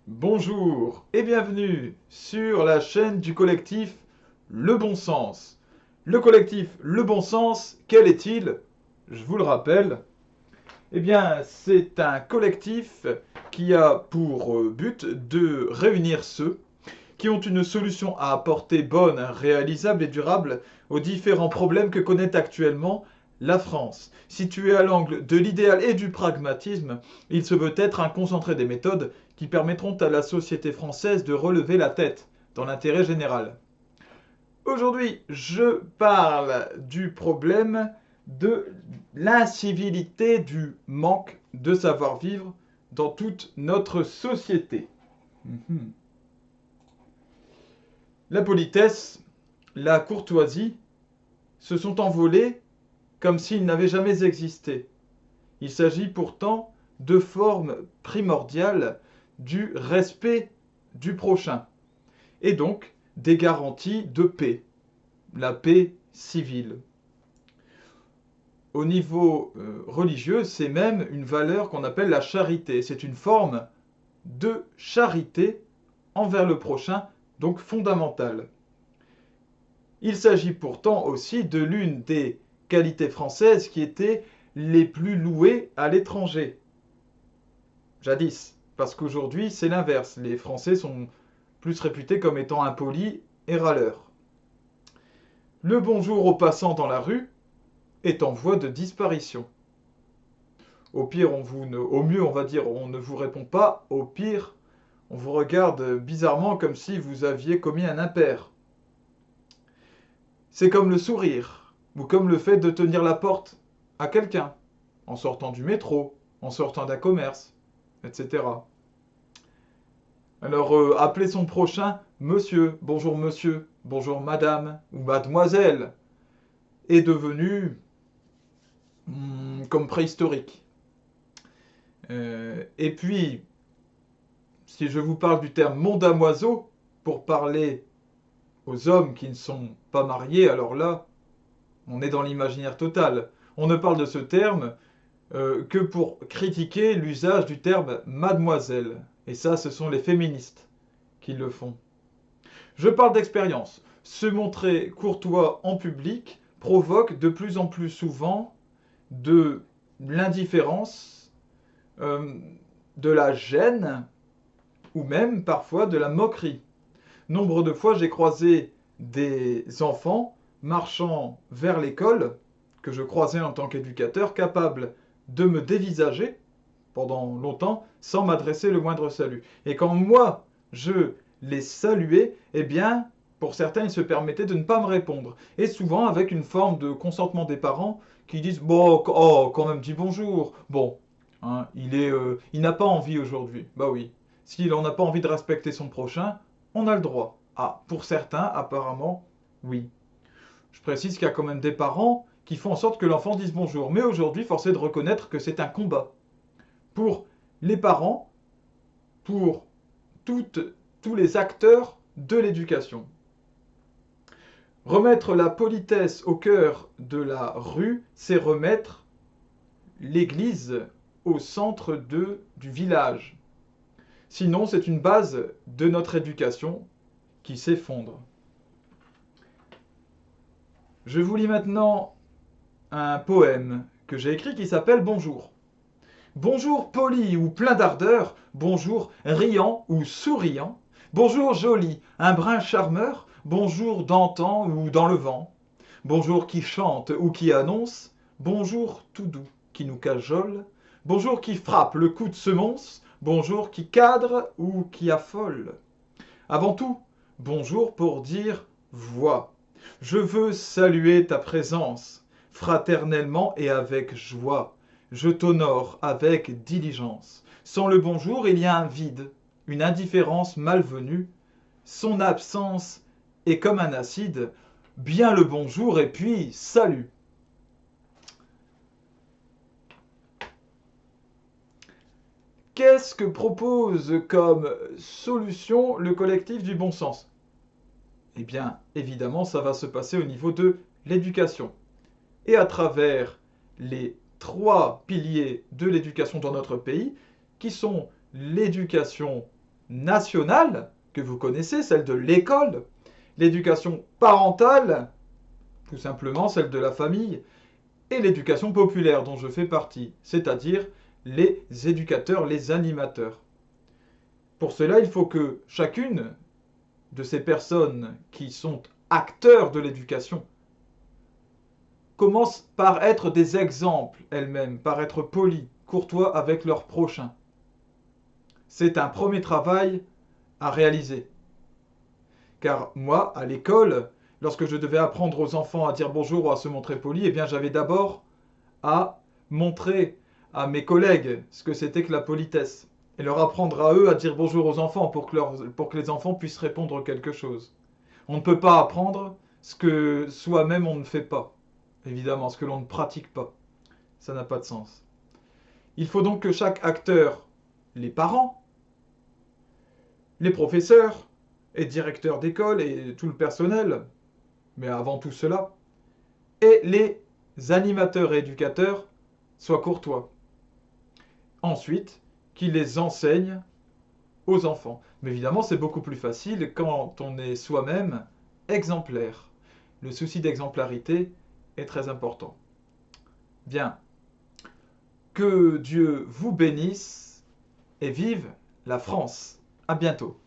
Bonjour et bienvenue sur la chaîne du collectif Le Bon Sens. Le collectif Le Bon Sens, quel est-il? Je vous le rappelle. Eh bien, c'est un collectif qui a pour but de réunir ceux qui ont une solution à apporter bonne, réalisable et durable aux différents problèmes que connaît actuellement la France. Située à l'angle de l'idéal et du pragmatisme, il se veut être un concentré des méthodes qui permettront à la société française de relever la tête dans l'intérêt général. Aujourd'hui, je parle du problème de l'incivilité, du manque de savoir-vivre dans toute notre société. La politesse, la courtoisie se sont envolées comme s'ils n'avaient jamais existé. Il s'agit pourtant de formes primordiales du respect du prochain et donc des garanties de paix, la paix civile. Au niveau religieux, c'est même une valeur qu'on appelle la charité. C'est une forme de charité envers le prochain, donc fondamentale. Il s'agit pourtant aussi de l'une des qualités françaises qui étaient les plus louées à l'étranger. Jadis, parce qu'aujourd'hui c'est l'inverse. Les Français sont plus réputés comme étant impolis et râleurs. Le bonjour aux passants dans la rue est en voie de disparition. Au pire, au mieux, on va dire, on ne vous répond pas. Au pire, on vous regarde bizarrement comme si vous aviez commis un impair. C'est comme le sourire, ou comme le fait de tenir la porte à quelqu'un, en sortant du métro, en sortant d'un commerce, etc. Alors, appeler son prochain monsieur, bonjour madame, ou mademoiselle, est devenu comme préhistorique. Et puis, si je vous parle du terme mon damoiseau, pour parler aux hommes qui ne sont pas mariés, alors là, on est dans l'imaginaire total. On ne parle de ce terme que pour critiquer l'usage du terme mademoiselle. Et ça, ce sont les féministes qui le font. Je parle d'expérience. Se montrer courtois en public provoque de plus en plus souvent de l'indifférence, de la gêne ou même parfois de la moquerie. Nombre de fois, j'ai croisé des enfants marchant vers l'école, que je croisais en tant qu'éducateur, capables de me dévisager pendant longtemps sans m'adresser le moindre salut. Et quand moi, je les saluais, eh bien, pour certains, ils se permettaient de ne pas me répondre. Et souvent avec une forme de consentement des parents qui disent bon, oh, quand même dis bonjour. Bon, hein, il n'a pas envie aujourd'hui. Bah oui, s'il n'en a pas envie de respecter son prochain, on a le droit. Ah, pour certains, apparemment, oui. Je précise qu'il y a quand même des parents qui font en sorte que l'enfant dise bonjour. Mais aujourd'hui, force est de reconnaître que c'est un combat pour les parents, pour tous les acteurs de l'éducation. Remettre la politesse au cœur de la rue, c'est remettre l'église au centre du village. Sinon, c'est une base de notre éducation qui s'effondre. Je vous lis maintenant un poème que j'ai écrit qui s'appelle Bonjour. Bonjour poli ou plein d'ardeur, bonjour riant ou souriant, bonjour joli, un brin charmeur, bonjour d'antan ou dans le vent, bonjour qui chante ou qui annonce, bonjour tout doux qui nous cajole, bonjour qui frappe le coup de semonce, bonjour qui cadre ou qui affole. Avant tout, bonjour pour dire vois. Je veux saluer ta présence, fraternellement et avec joie. Je t'honore avec diligence. Sans le bonjour, il y a un vide, une indifférence malvenue. Son absence est comme un acide. Bien le bonjour et puis salut. Qu'est-ce que propose comme solution le collectif du bon sens? Eh bien, évidemment, ça va se passer au niveau de l'éducation. Et à travers les trois piliers de l'éducation dans notre pays, qui sont l'éducation nationale, que vous connaissez, celle de l'école, l'éducation parentale, tout simplement celle de la famille, et l'éducation populaire dont je fais partie, c'est-à-dire les éducateurs, les animateurs. Pour cela, il faut que chacune de ces personnes qui sont acteurs de l'éducation commence par être des exemples elles-mêmes, par être polies, courtois avec leurs prochains. C'est un premier travail à réaliser. Car moi, à l'école, lorsque je devais apprendre aux enfants à dire bonjour ou à se montrer poli, eh bien j'avais d'abord à montrer à mes collègues ce que c'était que la politesse. Et leur apprendre à eux à dire bonjour aux enfants pour que les enfants puissent répondre quelque chose. On ne peut pas apprendre ce que soi-même on ne fait pas. Évidemment, ce que l'on ne pratique pas. Ça n'a pas de sens. Il faut donc que chaque acteur, les parents, les professeurs et directeurs d'école et tout le personnel, mais avant tout cela, et les animateurs et éducateurs soient courtois. Ensuite, qu'ils les enseignent aux enfants. Mais évidemment, c'est beaucoup plus facile quand on est soi-même exemplaire. Le souci d'exemplarité est très important. Bien, que Dieu vous bénisse et vive la France. À bientôt.